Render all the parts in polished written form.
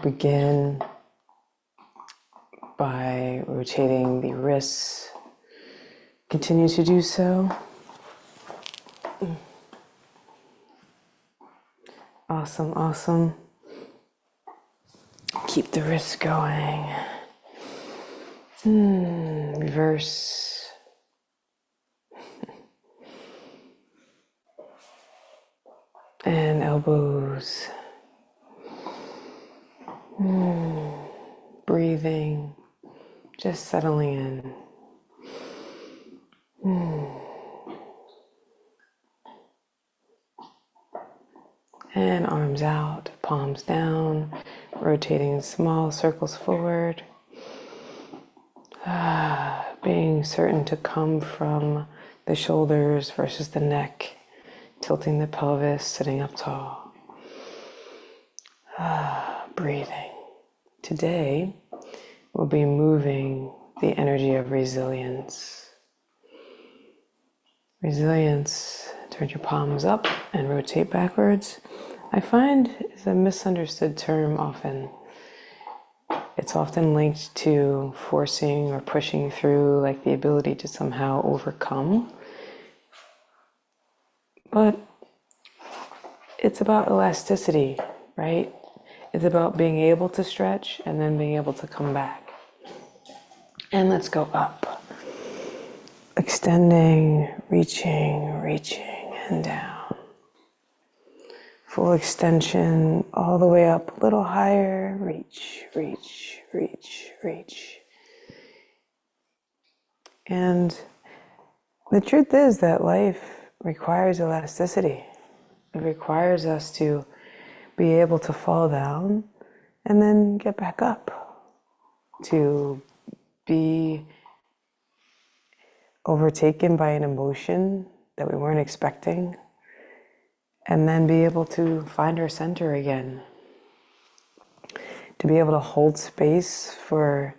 begin by rotating the wrists. Continue to do so. Awesome, awesome. Keep the wrists going. Reverse. And elbows. Breathing, just settling in. And arms out, palms down, rotating small circles forward. Being certain to come from the shoulders versus the neck, tilting the pelvis, sitting up tall. Breathing. Today, we'll be moving the energy of resilience. Resilience, turn your palms up and rotate backwards. I find is a misunderstood term often. It's often linked to forcing or pushing through, like the ability to somehow overcome. But it's about elasticity, right? It's about being able to stretch and then being able to come back. And let's go up. Extending, reaching, and down. Full extension all the way up, a little higher. Reach. And the truth is that life requires elasticity. It requires us to be able to fall down and then get back up, to be overtaken by an emotion that we weren't expecting, and then be able to find our center again, to be able to hold space for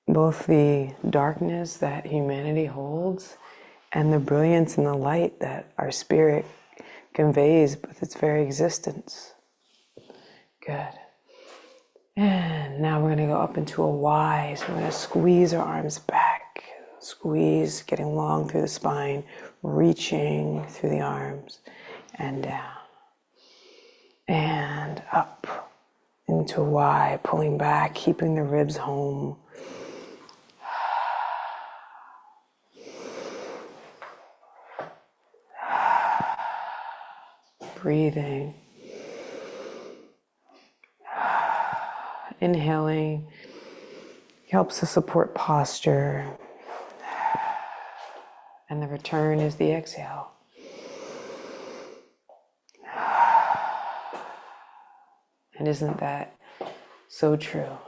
both the darkness that humanity holds and the brilliance and the light that our spirit conveys with its very existence. Good. And now we're going to go up into a Y. So we're going to squeeze our arms back. Squeeze, getting long through the spine, reaching through the arms and down. And up into a Y, pulling back, keeping the ribs home. Breathing. Inhaling helps to support posture. And the return is the exhale. And isn't that so true?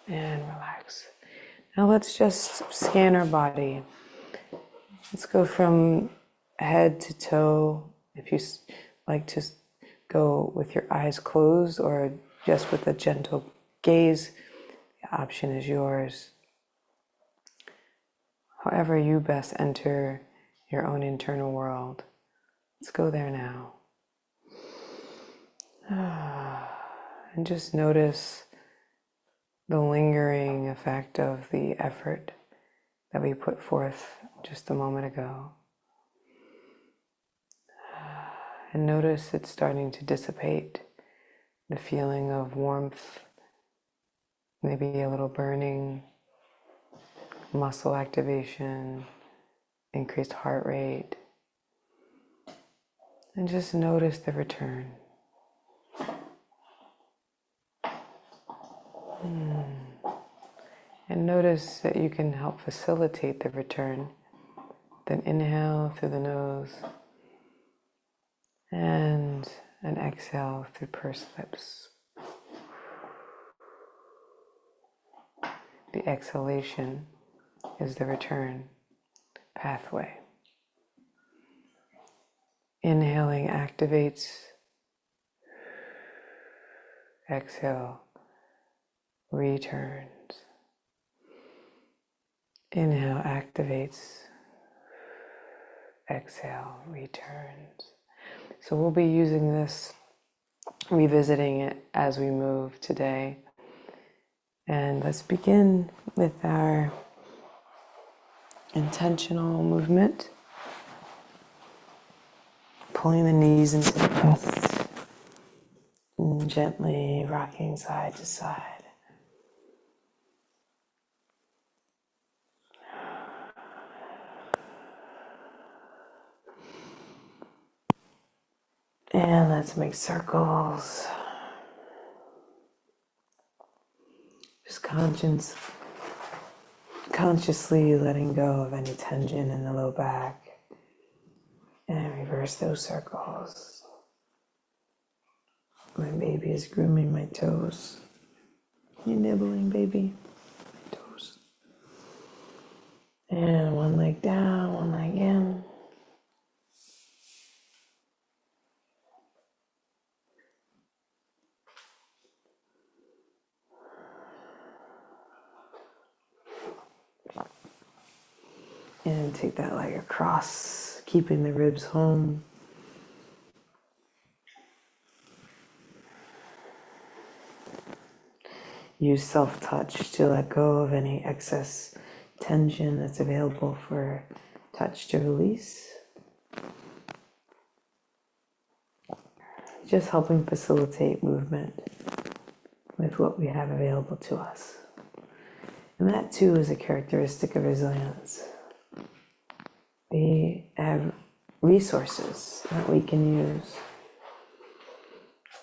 And relax. Now let's just scan our body. Let's go from head to toe. If you like to go with your eyes closed or just with a gentle gaze, the option is yours. However you best enter your own internal world. Let's go there now. And just notice the lingering effect of the effort that we put forth just a moment ago. And notice it's starting to dissipate. The feeling of warmth, maybe a little burning, muscle activation, increased heart rate. And just notice the return. And notice that you can help facilitate the return. Then inhale through the nose and an exhale through pursed lips. The exhalation is the return pathway. Inhaling activates. Exhale returns. Inhale activates. Exhale returns. So we'll be using this, revisiting it as we move today. And let's begin with our intentional movement. Pulling the knees into the chest and gently rocking side to side. And let's make circles. Just consciously letting go of any tension in the low back. And reverse those circles. My baby is grooming my toes. You nibbling, baby? My toes. And one leg down, one leg in. And take that leg across, keeping the ribs home. Use self-touch to let go of any excess tension that's available for touch to release. Just helping facilitate movement with what we have available to us. And that too is a characteristic of resilience. We have resources that we can use.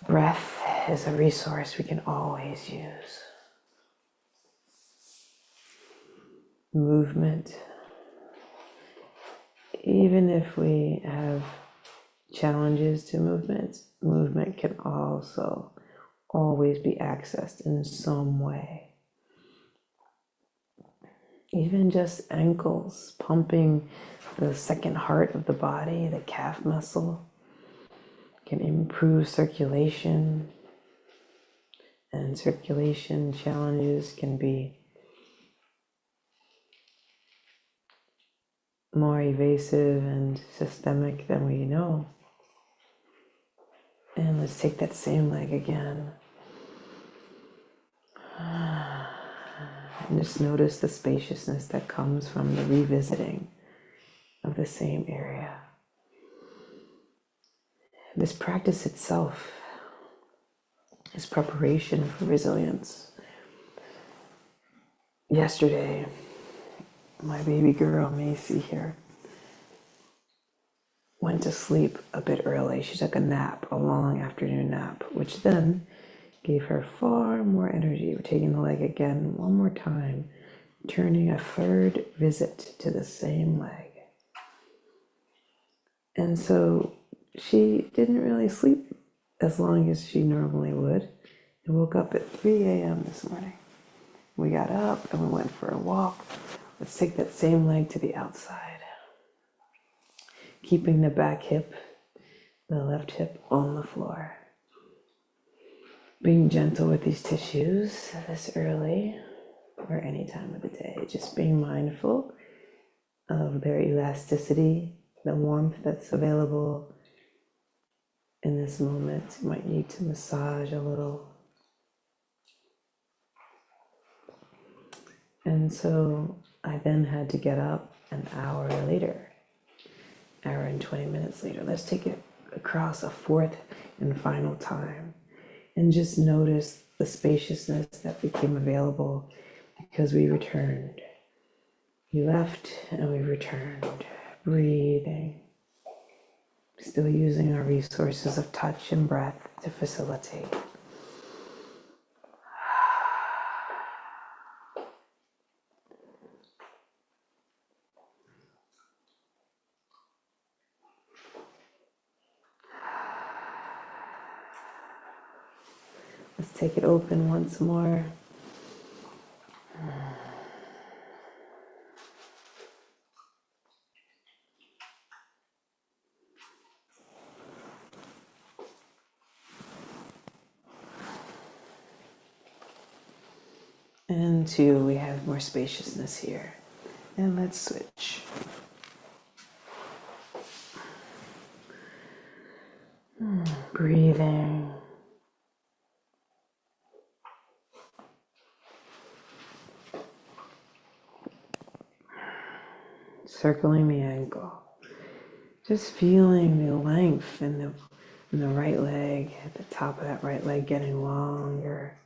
Breath is a resource we can always use. Movement, even if we have challenges to movement can also always be accessed in some way. Even just ankles, pumping the second heart of the body, the calf muscle, can improve circulation. And circulation challenges can be more evasive and systemic than we know. And let's take that same leg again. And just notice the spaciousness that comes from the revisiting of the same area. This practice itself is preparation for resilience. Yesterday, my baby girl, Macy here, went to sleep a bit early. She took a nap, a long afternoon nap, which then gave her far more energy. We're taking the leg again one more time, turning a third visit to the same leg. And so she didn't really sleep as long as she normally would and woke up at 3 a.m. this morning. We got up and we went for a walk. Let's take that same leg to the outside. Keeping the back hip, the left hip on the floor. Being gentle with these tissues this early or any time of the day. Just being mindful of their elasticity, the warmth that's available in this moment. You might need to massage a little. And so I then had to get up an hour later, hour and 20 minutes later. Let's take it across a fourth and final time. And just notice the spaciousness that became available because we returned. We left and we returned, breathing. Still using our resources of touch and breath to facilitate. Let's take it open once more. And two, we have more spaciousness here. And let's switch. Breathing. Circling the ankle. Just feeling the length in the right leg, at the top of that right leg getting longer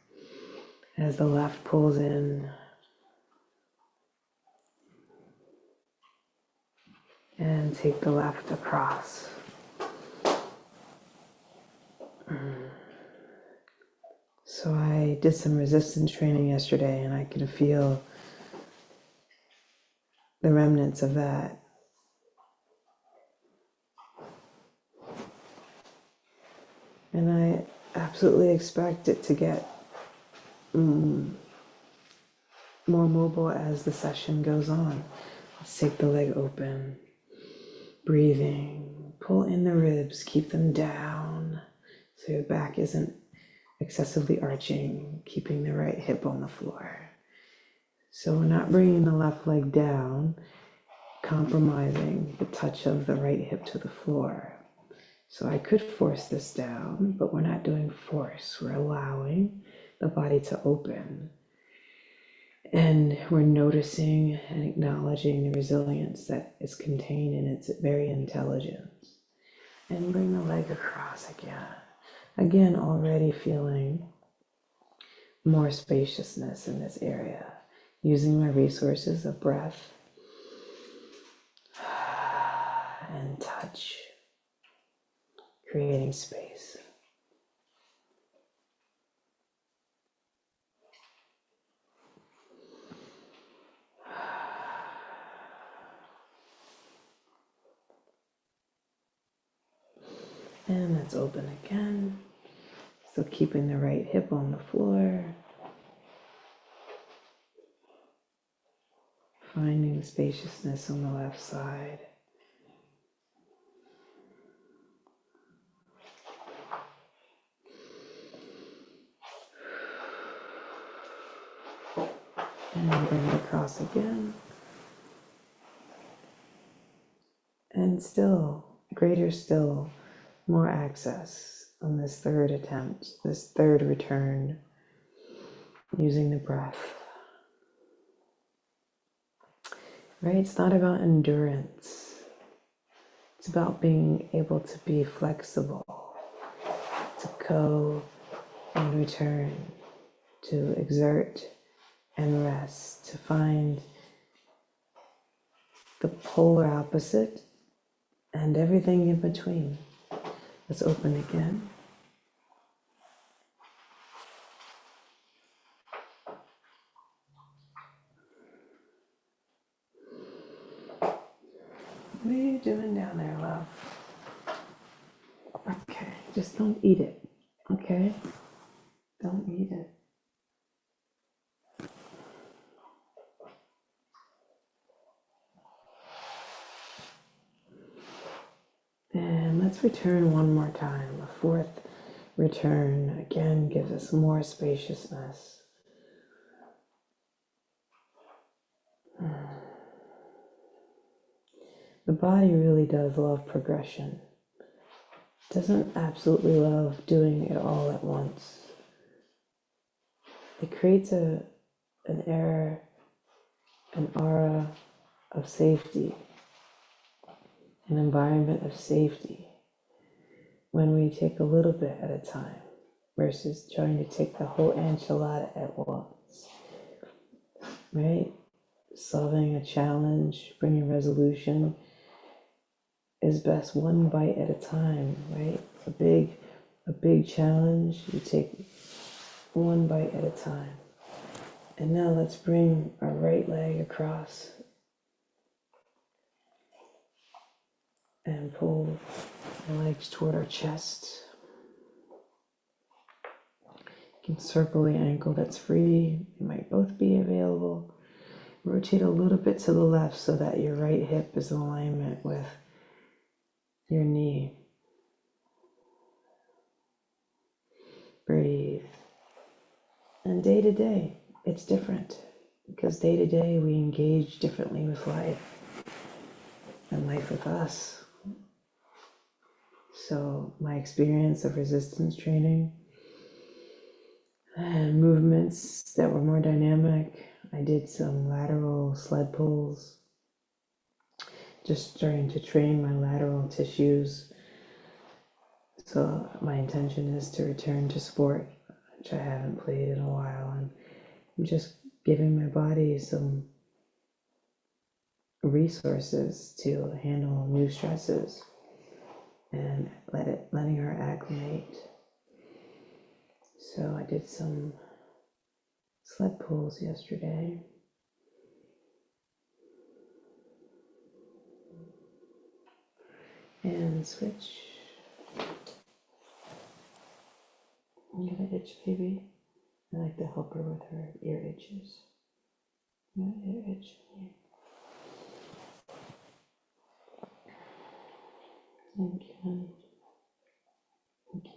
as the left pulls in. And take the left across. So I did some resistance training yesterday and I could feel the remnants of that. And I absolutely expect it to get more mobile as the session goes on. Let's take the leg open. Breathing. Pull in the ribs. Keep them down so your back isn't excessively arching. Keeping the right hip on the floor. So we're not bringing the left leg down, compromising the touch of the right hip to the floor. So I could force this down, but we're not doing force. We're allowing the body to open. And we're noticing and acknowledging the resilience that is contained in its very intelligence. And bring the leg across again. Again, already feeling more spaciousness in this area. Using my resources of breath and touch. Creating space. And let's open again. Still keeping the right hip on the floor. Finding spaciousness on the left side. And bring it across again. And still, greater still, more access on this third attempt, this third return, using the breath. Right? It's not about endurance. It's about being able to be flexible, to go and return, to exert and rest, to find the polar opposite and everything in between. Let's open again. What are you doing down there, love? Okay, just don't eat it, okay? Don't eat it. And let's return one more time. A fourth return, again, gives us more spaciousness. The body really does love progression. It doesn't absolutely love doing it all at once. It creates an aura of safety, an environment of safety when we take a little bit at a time versus trying to take the whole enchilada at once, right? Solving a challenge, bringing resolution is best one bite at a time, right? A big challenge, you take one bite at a time. And now let's bring our right leg across and pull the legs toward our chest. You can circle the ankle that's free. They might both be available. Rotate a little bit to the left so that your right hip is in alignment with your knee. Breathe. And day to day, it's different because day to day we engage differently with life and life with us. So my experience of resistance training and movements that were more dynamic, I did some lateral sled pulls, just starting to train my lateral tissues. So my intention is to return to sport, which I haven't played in a while, and I'm just giving my body some resources to handle new stresses and letting her acclimate. So I did some sled pulls yesterday. And switch. You got an itch, baby? I like to help her with her ear itches. Ear itch. Thank you, honey. Thank you.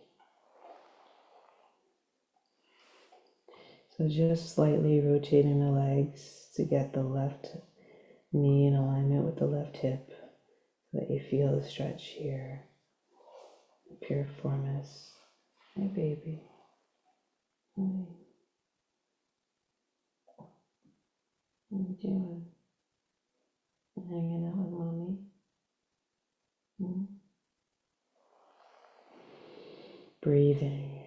So just slightly rotating the legs to get the left knee in alignment with the left hip so that you feel the stretch here. Piriformis. Hey, baby. Hey. What are you doing? Hanging out with mommy? Breathing.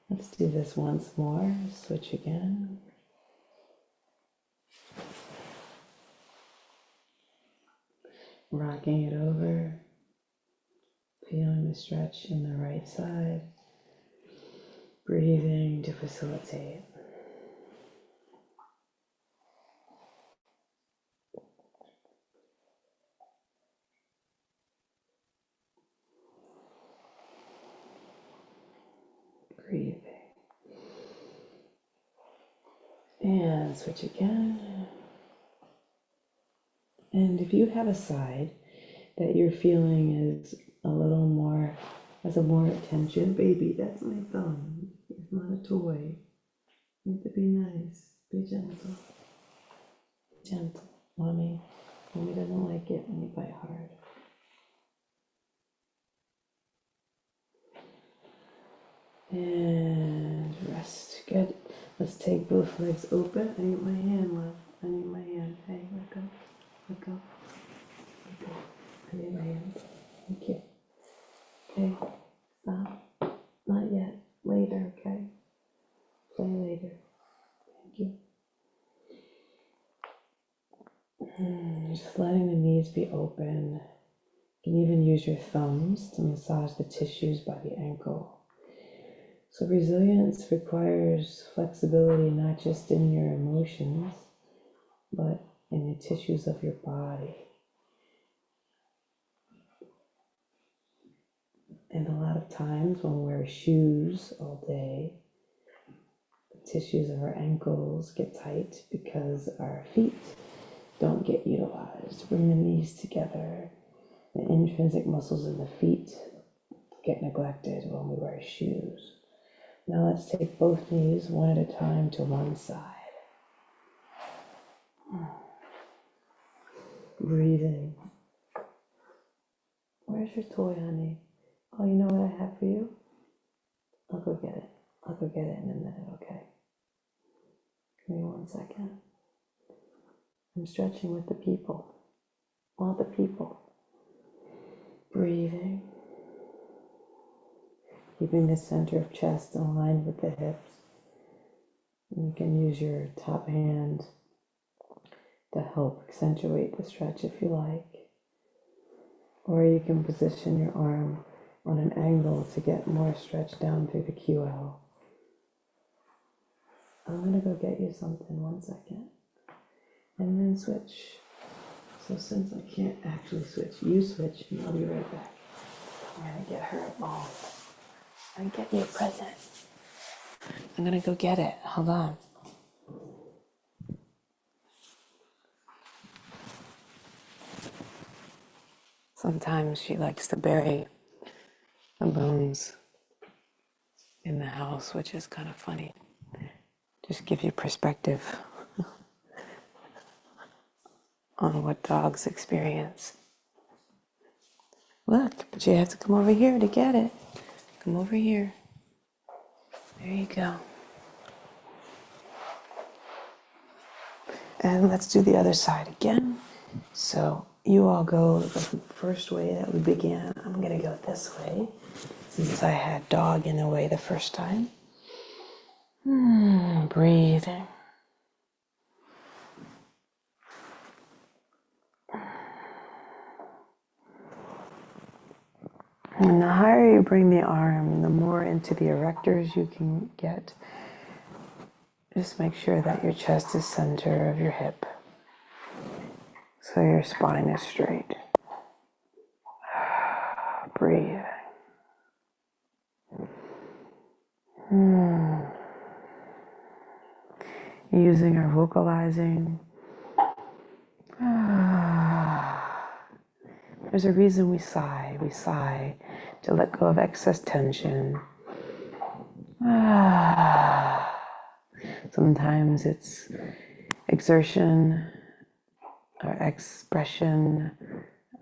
Let's do this once more. Switch again. Rocking it over. Feeling the stretch in the right side. Breathing to facilitate. Breathing. And switch again. And if you have a side that you're feeling is a little more, has a more attention, baby, that's my thumb. It's not a toy. You have to be nice. Be gentle. Be gentle. Mommy doesn't like it when you bite hard. And rest. Good. Let's take both legs open. I need my hand, love. I need my hand. Hey, let go. Let go. Let go. I need my hand. Thank you. Okay. Stop. Not yet. Later, okay? Play later. Thank you. Just letting the knees be open. You can even use your thumbs to massage the tissues by the ankle. So resilience requires flexibility not just in your emotions, but in the tissues of your body. And a lot of times when we wear shoes all day, the tissues of our ankles get tight because our feet don't get utilized. Bring the knees together. The intrinsic muscles in the feet get neglected when we wear shoes. Now let's take both knees one at a time to one side. Breathing. Where's your toy, honey? Oh, you know what I have for you? I'll go get it. I'll go get it in a minute, okay? Give me 1 second. I'm stretching with the people. All the people. Breathing. Keeping the center of chest aligned with the hips. And you can use your top hand to help accentuate the stretch if you like. Or you can position your arm on an angle to get more stretch down through the QL. I'm going to go get you something 1 second. And then switch. So since I can't actually switch, you switch and I'll be right back. I'm going to get her a ball. I'm getting you a present. I'm going to go get it. Hold on. Sometimes she likes to bury the bones in the house, which is kind of funny. Just give you perspective on what dogs experience. Look, but you have to come over here to get it. Come over here. There you go. And let's do the other side again. So you all go the first way that we began. I'm going to go this way since I had dog in the way the first time. Breathing. And the higher you bring the arm, the more into the erectors you can get. Just make sure that your chest is center of your hip, so your spine is straight. Breathe. Using our vocalizing. There's a reason we sigh. We sigh to let go of excess tension. Sometimes it's exertion or expression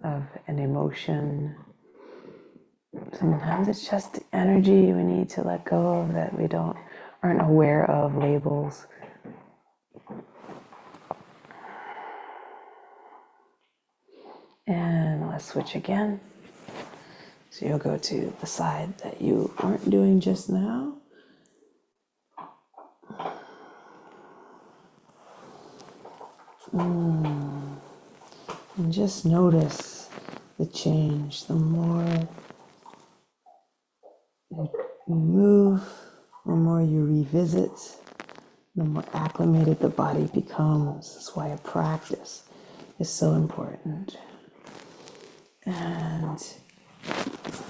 of an emotion. Sometimes it's just energy we need to let go of that we aren't aware of, labels. And let's switch again. So you'll go to the side that you weren't doing just now. And just notice the change. The more you move, the more you revisit, the more acclimated the body becomes. That's why a practice is so important. And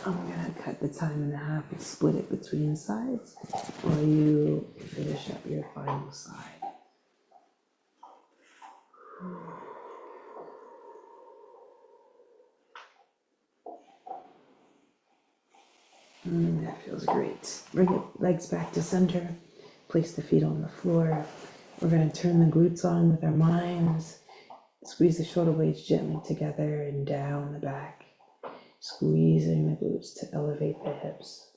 I'm going to cut the time in half and split it between sides while you finish up your final side. That feels great. Bring your legs back to center. Place the feet on the floor. We're going to turn the glutes on with our minds. Squeeze the shoulder blades gently together and down the back. Squeezing the glutes to elevate the hips.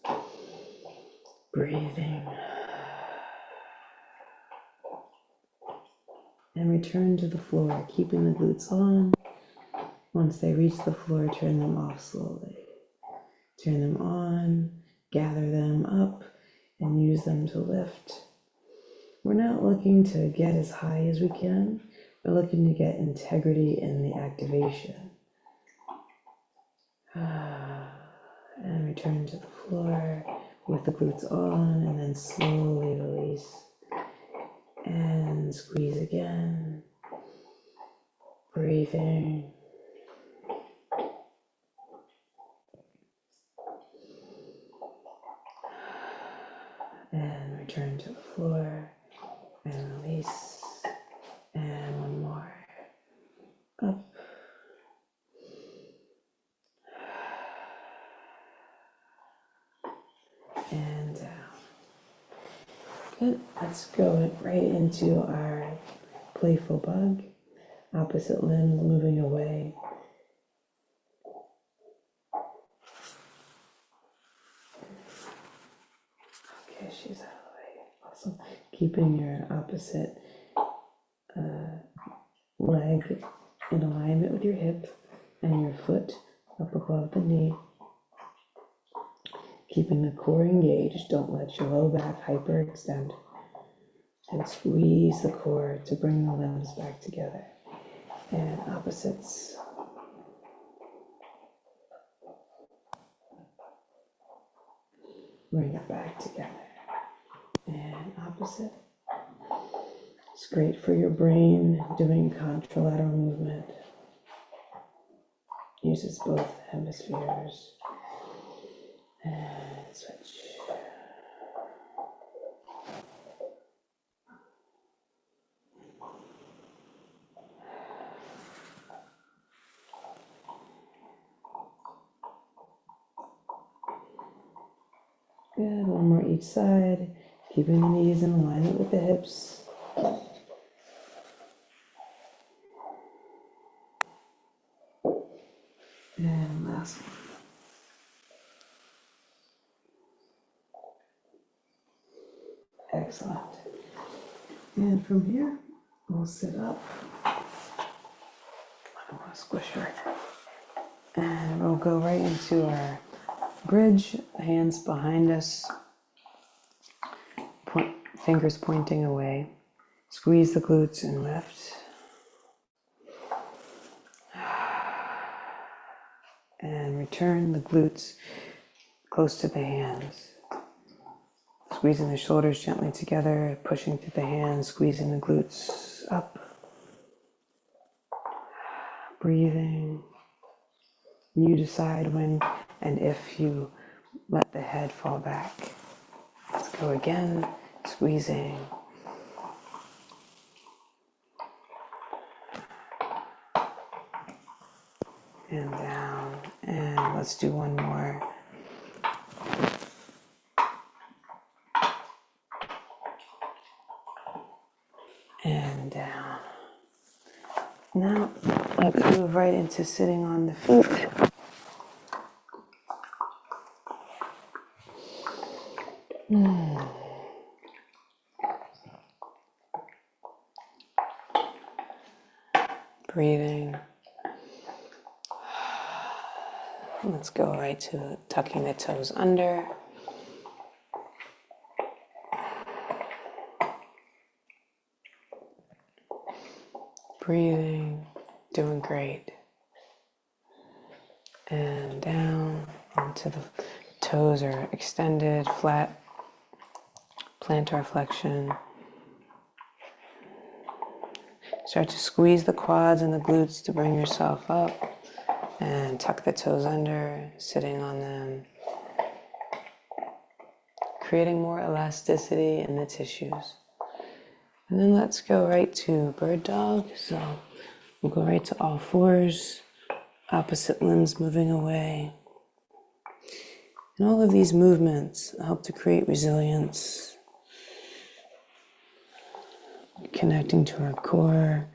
Breathing. And return to the floor, keeping the glutes on. Once they reach the floor, turn them off slowly. Turn them on, gather them up, and use them to lift. We're not looking to get as high as we can. We're looking to get integrity in the activation. And return to the floor with the glutes on, and then slowly release. And squeeze again. Breathing. And return to the floor. And release. And one more. Up. And down. Good. Let's go right into our playful bug. Opposite limbs moving away. Okay, she's out of the way. Awesome. Keeping your opposite leg in alignment with your hip and your foot up above the knee. Keeping the core engaged. Don't let your low back hyperextend. And squeeze the core to bring the limbs back together. And opposites. Bring it back together. And opposite. It's great for your brain doing contralateral movement. Uses both hemispheres. And switch. Good, one more each side. Keeping the knees in alignment with the hips. And last one. Excellent. And from here, we'll sit up. I don't want to squish her. And we'll go right into our bridge, hands behind us, fingers pointing away. Squeeze the glutes and lift. And return the glutes close to the hands. Squeezing the shoulders gently together, pushing through the hands, squeezing the glutes up. Breathing. You decide when and if you let the head fall back. Let's go again, squeezing. And down. And let's do one more. And down. Now, let's move right into sitting on the feet. Breathing. Let's go right to tucking the toes under. Breathing, doing great. And down onto the toes are extended, flat, plantar flexion. Start to squeeze the quads and the glutes to bring yourself up. And tuck the toes under, sitting on them. Creating more elasticity in the tissues. And then let's go right to bird dog. So we'll go right to all fours, opposite limbs moving away. And all of these movements help to create resilience, connecting to our core,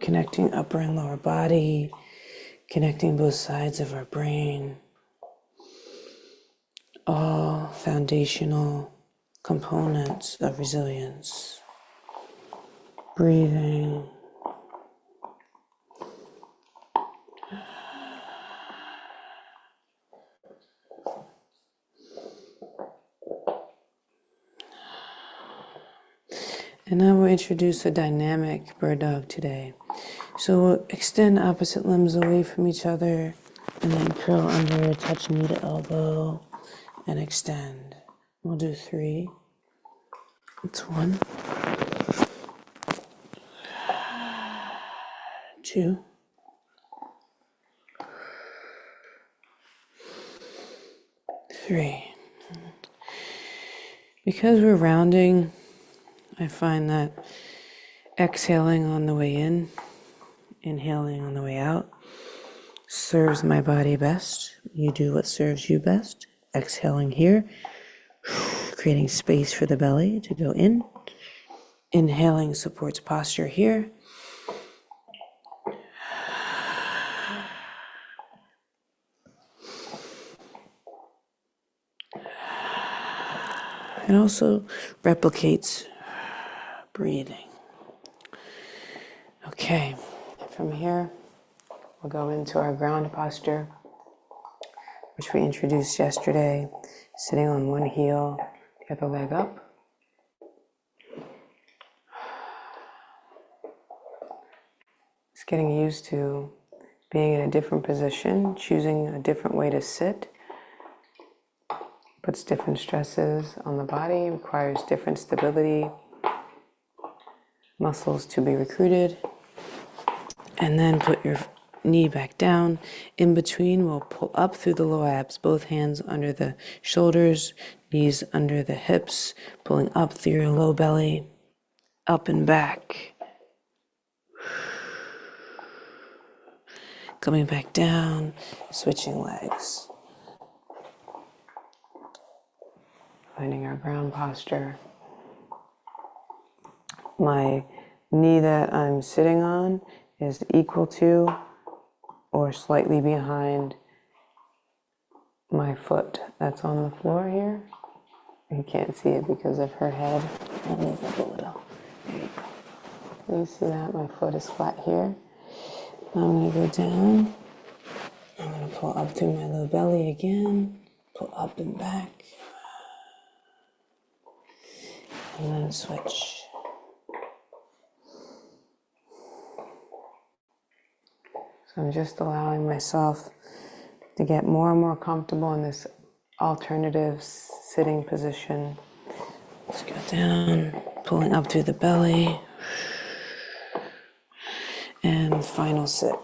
connecting upper and lower body, connecting both sides of our brain. All foundational components of resilience. Breathing. And now we'll introduce a dynamic bird dog today. So we'll extend opposite limbs away from each other and then curl under, touch knee to elbow and extend. We'll do 3. It's 1, 2, 3. Because we're rounding, I find that exhaling on the way in, inhaling on the way out, serves my body best. You do what serves you best. Exhaling here, creating space for the belly to go in. Inhaling supports posture here. And also replicates breathing. Okay, from here, we'll go into our ground posture, which we introduced yesterday, sitting on one heel, the other leg up. Just getting used to being in a different position, choosing a different way to sit. Puts different stresses on the body, requires different stability, muscles to be recruited. And then put your knee back down. In between, we'll pull up through the low abs, both hands under the shoulders, knees under the hips, pulling up through your low belly, up and back. Coming back down, switching legs. Finding our ground posture. My knee that I'm sitting on is equal to or slightly behind my foot that's on the floor here. You can't see it because of her head. I'll move up a little. There you go. You see that? My foot is flat here. Now I'm going to go down. I'm going to pull up through my low belly again. Pull up and back. And then switch. So I'm just allowing myself to get more and more comfortable in this alternative sitting position. Let's go down, pulling up through the belly. And final sit.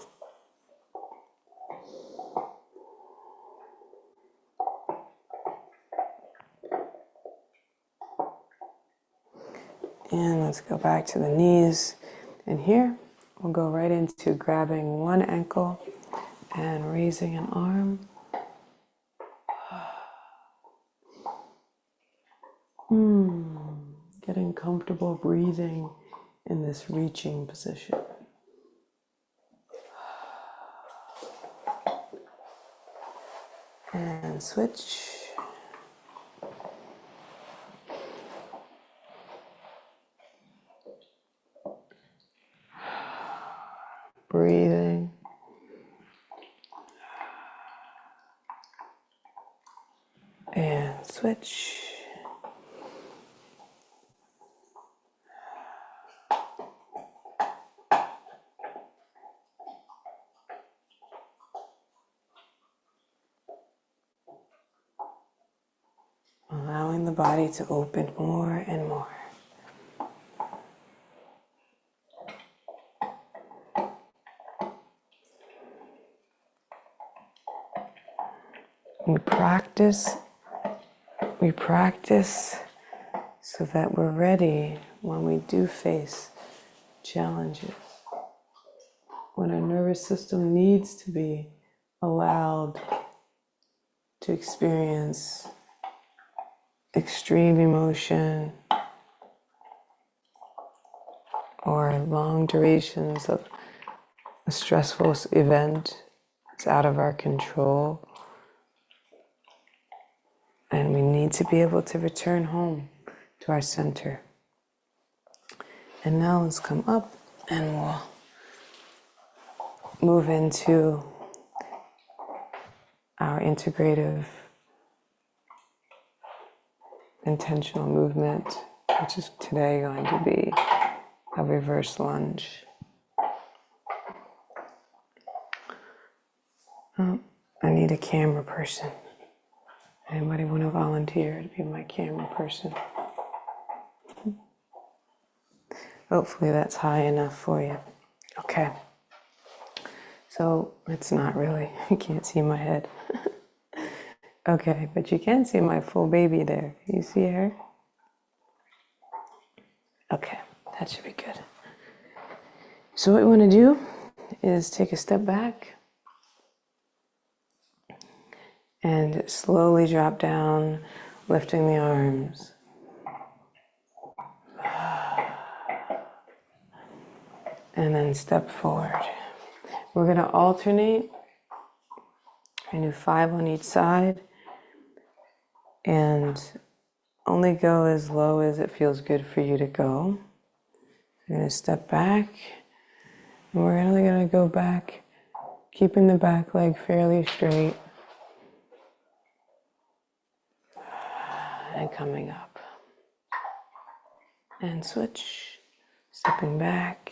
And let's go back to the knees. And here, we'll go right into grabbing one ankle and raising an arm. Getting comfortable breathing in this reaching position. And switch. Breathing. And switch. Allowing the body to open more and more. We practice so that we're ready when we do face challenges. When our nervous system needs to be allowed to experience extreme emotion or long durations of a stressful event that's out of our control. And we need to be able to return home to our center. And now let's come up and we'll move into our integrative intentional movement, which is today going to be a reverse lunge. Oh, I need a camera person. Anybody want to volunteer to be my camera person? Hopefully that's high enough for you. Okay. So it's not really, you can't see my head. Okay, but you can see my full baby there. You see her? Okay, that should be good. So what we want to do is take a step back and slowly drop down, lifting the arms. And then step forward. We're going to alternate and do 5 on each side and only go as low as it feels good for you to go. You're going to step back and we're only going to go back, keeping the back leg fairly straight and coming up. And switch, stepping back.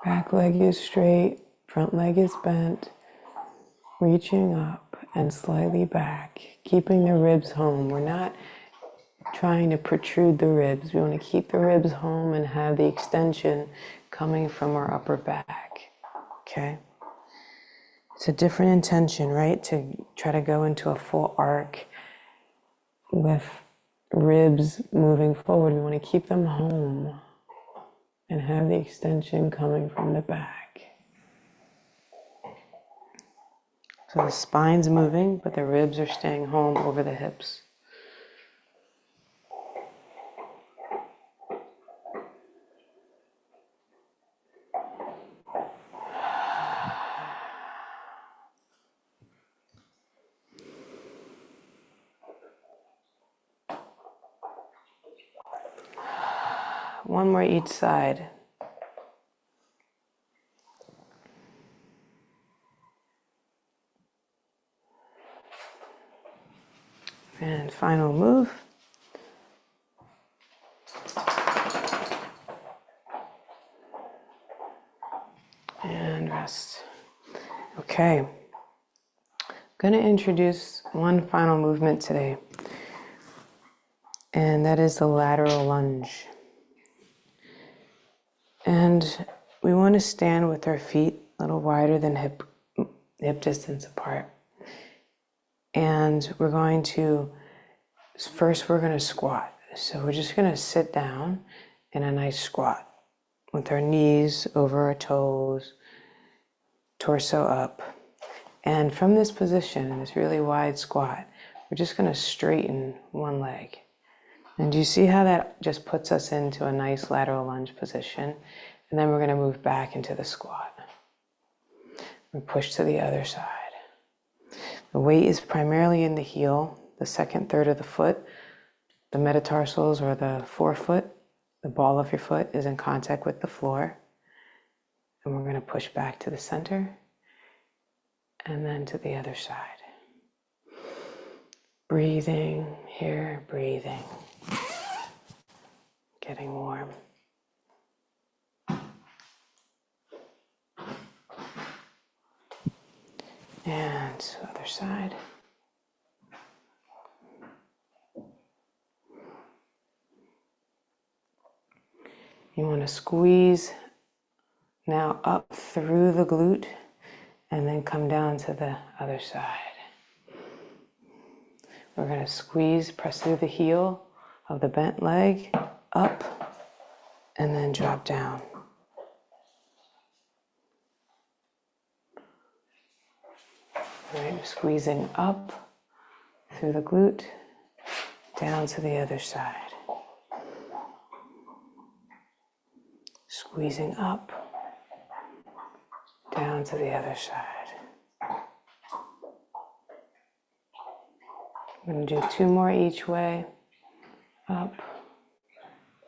Back leg is straight, front leg is bent, reaching up and slightly back, keeping the ribs home. We're not trying to protrude the ribs. We want to keep the ribs home and have the extension coming from our upper back, okay? It's a different intention, right? To try to go into a full arc with ribs moving forward. We want to keep them home and have the extension coming from the back. So the spine's moving, but the ribs are staying home over the hips. one more each side. And final move. And rest. Okay. I'm going to introduce one final movement today. And that is the lateral lunge. And we want to stand with our feet a little wider than hip distance apart. And we're going to, first we're going to squat. So we're just going to sit down in a nice squat with our knees over our toes, torso up. And from this position, in this really wide squat, we're just going to straighten one leg. And do you see how that just puts us into a nice lateral lunge position? And then we're going to move back into the squat. We push to the other side. The weight is primarily in the heel, the second third of the foot, the metatarsals or the forefoot, the ball of your foot is in contact with the floor. And we're going to push back to the center and then to the other side. Breathing here, breathing. Getting warm. And other side. You want to squeeze now up through the glute and then come down to the other side. We're going to squeeze, press through the heel of the bent leg, up, and then drop down. All right, squeezing up through the glute, down to the other side. Squeezing up, down to the other side. I'm going to do two more each way, up,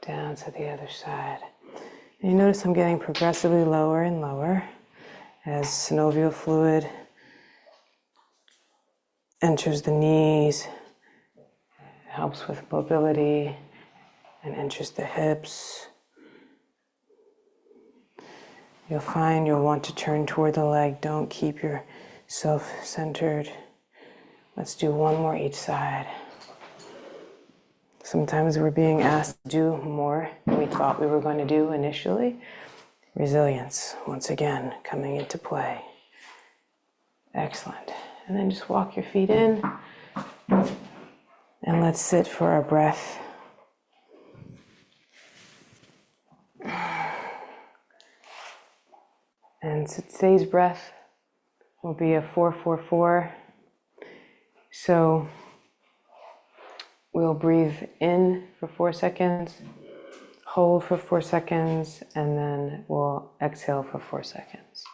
down to the other side. And you notice I'm getting progressively lower and lower as synovial fluid enters the knees, helps with mobility, and enters the hips. You'll find you'll want to turn toward the leg. Don't keep yourself centered. Let's do one more each side. Sometimes we're being asked to do more than we thought we were going to do initially. Resilience, once again, coming into play. Excellent. And then just walk your feet in. And let's sit for our breath. And so today's breath will be a 4-4-4. So we'll breathe in for 4 seconds, hold for 4 seconds, and then we'll exhale for 4 seconds.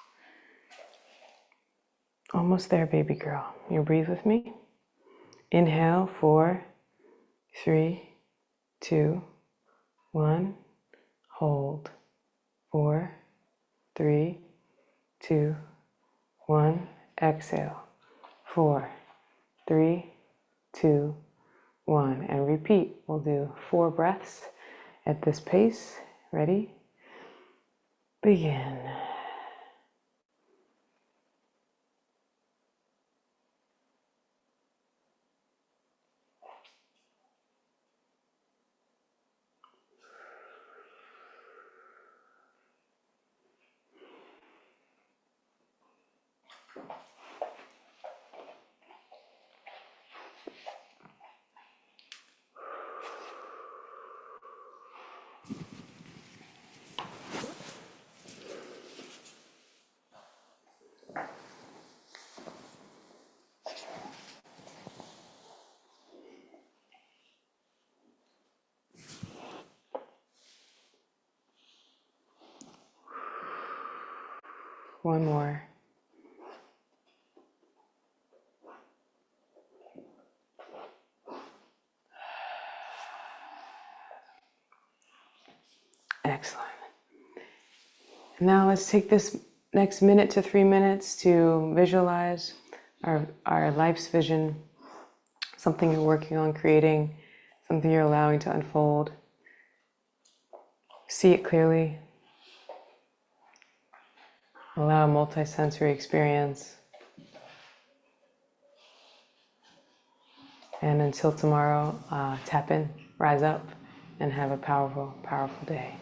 Almost there, baby girl. You breathe with me. Inhale, 4, 3, 2, 1. Hold. 4, 3, 2, 1. Exhale. 4, 3, 2, 1. And repeat. We'll do 4 breaths at this pace. Ready? Begin. One more. Now let's take this next minute to 3 minutes to visualize our life's vision, something you're working on creating, something you're allowing to unfold. See it clearly. Allow a multi-sensory experience. And until tomorrow, tap in, rise up, and have a powerful, powerful day.